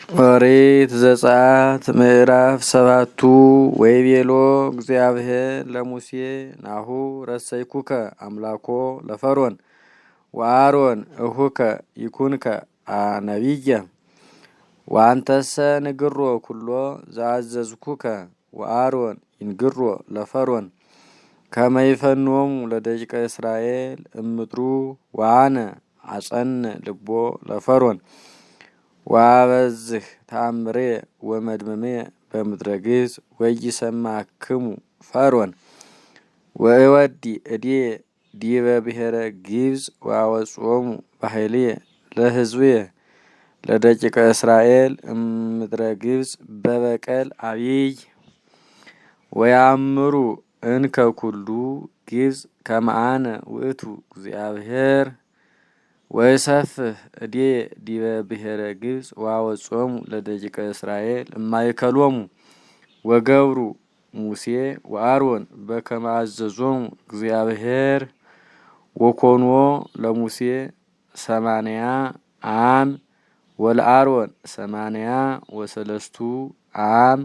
ኦሪት ዘጸአት ምዕራፍ 7 ወይቤሎ እግዚአብሔር ለሙሴ ናሁ ረሰይኩከ አምላኮ ለፈርዖን ወአሮን እሁከ ይኩንከ ነቢየ ወአንተሰ ንግሮ ኩሎ ዘአዘዝኩከ ወአሮን ይንግሮ ለፈርዖን ከመ ይፈንዎሙ ለደቂቀ እስራኤል እምድሩ ወአነ አጸን ልቦ ለፈርዖን ወአበዝህ ተአምሬ ወመድመሜ በምድረ ግብፅ ወይሰማክሙ ፈርዖን ወእወዲ እዴ ዲበ ብሔረ ግብፅ ወአወጽኦሙ በኃይልየ ለሕዝብየ ለደቂቀ እስራኤል እምድረ ግብፅ በበቀል አቢይ ወያምሩ እንከ ኩሉ ግብፅ ከመ አነ ውእቱ እግዚአብሔር ወይሰፍህ እዴ ዲበ ብሔረ ግብፅ ወአወጽኦሙ ለደቂቀ እስራኤል እማእከሎሙ ወገብሩ ሙሴ ወአሮን በከመ አዘዞሙ እግዚአብሔር ወኮንዎ ለሙሴ 80 ዓም ወለአሮን 83 ዓም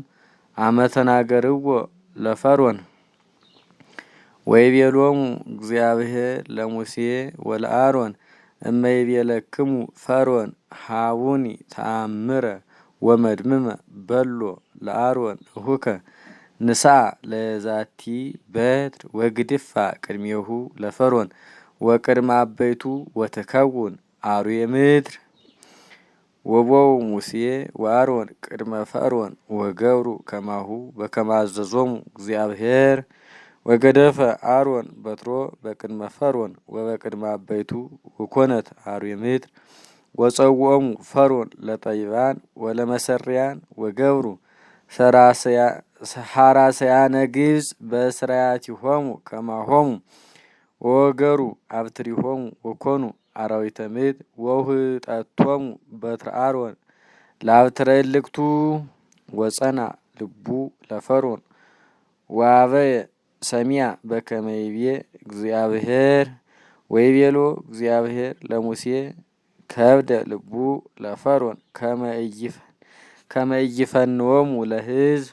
አመ ተናገርዎ ለፈርዖን ወይቤሎሙ እግዚአብሔር ለሙሴ ወለአሮን እመ ይቤለክሙ ፈርዖን ሃቡኒ ተአምረ ወመድምመ በሎ ለአሮን እሁከ ንስአ ለዛቲ በትር ወግድፋ ቅድሜሁ ለፈርዖን ወቅድመ አበይቱ ወትከውን አርዌ ምድር ወቦው ሙሴ ወአሮን ቅድመ ፈርዖን ወገብሩ ከማሁ በከመ አዘዞሙ እግዚአብሔር ወገደፈ አሮን በትሮ በቅድመ ፈርዖን ወበቅድመ አበይቱ ወኮነት አርዌ ምድር ወጸውኦሙ ፈርዖን ለጠቢባን ወለመሰሪያን ወገብሩ ሐራሰያነ ግብፅ በስራያቲሆሙ ከማሆሙ ወወገሩ አብትሪሆሙ ወኮኑ አራዊተ ምድር ወውህጠቶሙ በትረ አሮን ለአብትረ እልክቱ ወጸና ልቡ ለፈርዖን ወአበየ ሰሚያ በከመ ይቤ እግዚአብሔር ወይቤሎ እግዚአብሔር ለሙሴ ከብደ ልቡ ለፈርዖን ከመ ኢይፈንዎሙ ለሕዝብ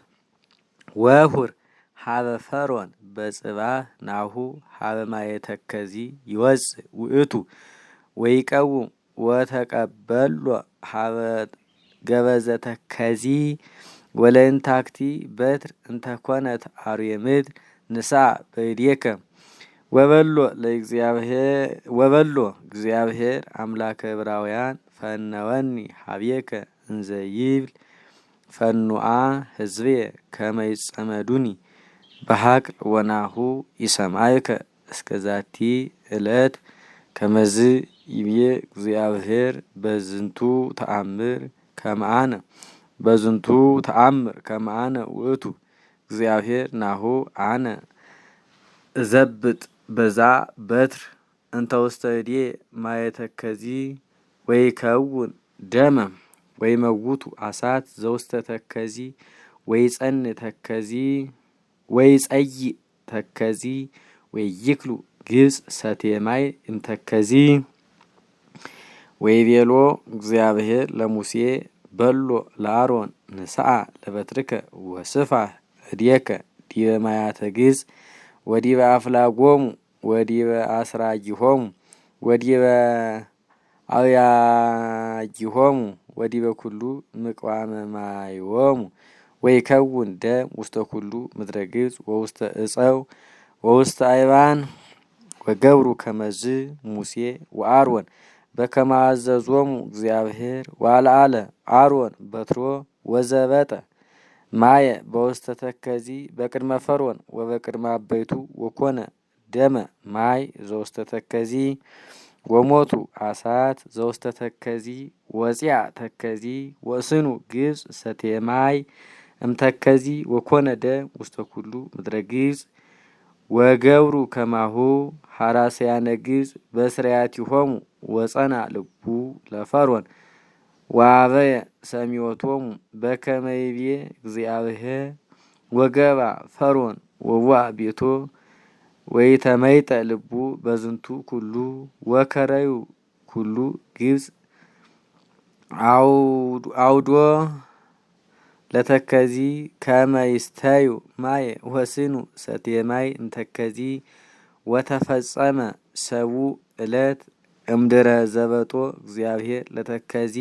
ወሁር ሀበ ፈርዖን በጽባህ ናሁ ሀበ ማየ ተከዚ ይወፅእ ውእቱ ወይቀውም ወተቀበሎ ሀበ ገበዘ ተከዚ ወለእንታክቲ በትር እንተኮነት አርዌ ምድር ንስአ በእዴከ ወበሎ እግዚአብሔር አምላከ ዕብራውያን ፈነወኒ ሀቤከ እንዘ ይብል ፈኑአ ሕዝብየ ከመ ይጸመዱኒ በሐቅል ወናሁ ይሰማይከ እስከ ዛቲ ዕለት ከመዝ ይቤ እግዚአብሔር በዝንቱ ተአምር ከመ አነ ውእቱ እግዚአብሔር ናሁ አነ እዘብጥ በዛ በትር እንተ ውስተ እዴ ማየ ተከዚ ወይከውን ደመ ወይመውቱ አሳት ዘውስተ ተከዚ ወይጸን ተከዚ ወይጸይእ ተከዚ ወይክሉ ግብፅ ሰቴማይ እምተከዚ ወይቤሎ እግዚአብሔር ለሙሴ በሎ ለአሮን ንስአ ለበትርከ ወስፋህ እዴከ ዲበ ማያተ ግብፅ ወዲበ አፍላጎሙ ወዲበ አስራጊሆሙ ወዲበ አውያጊሆሙ ወዲበ ኩሉ ምቅዋመ ማይዎሙ ወይከውን ደም ውስተ ኩሉ ምድረ ግብፅ ወውስተ እፀው ወውስተ አይባን ወገብሩ ከመዝ ሙሴ ወአሮን በከመ አዘዞሙ እግዚአብሔር ወአልዓለ አሮን በትሮ ወዘበጠ ማየ በውስተ ተከዚ በቅድመ ፈርዖን ወበቅድመ አበይቱ ወኮነ ደመ ማይ ዘውስተ ተከዚ ወሞቱ አሳት ዘውስተ ተከዚ ወፂያ ተከዚ ወስኑ ግብፅ ሰቴማይ እምተከዚ ወኮነ ደም ውስተ ኩሉ ምድረ ግብፅ ወገብሩ ከማሁ ሐራሰያነ ግብፅ በስራያቲሆሙ ወጸና ልቡ ለፈርዖን ወአበየ ሰሚዮቶሙ በከመ ይቤ እግዚአብሔር ወገባ ፈርዖን ወቡአ ቤቶ ወይተመይጠ ልቡ በዝንቱ ኩሉ ወከረዩ ኩሉ ግብፅ አውዶ ለተከዚ ከመ ይስተዩ ማየ ወስኑ ሰትየ ማይ እንተከዚ ወተፈጸመ ሰቡ እለት እምድረ ዘበጦ እግዚአብሔር ለተከዚ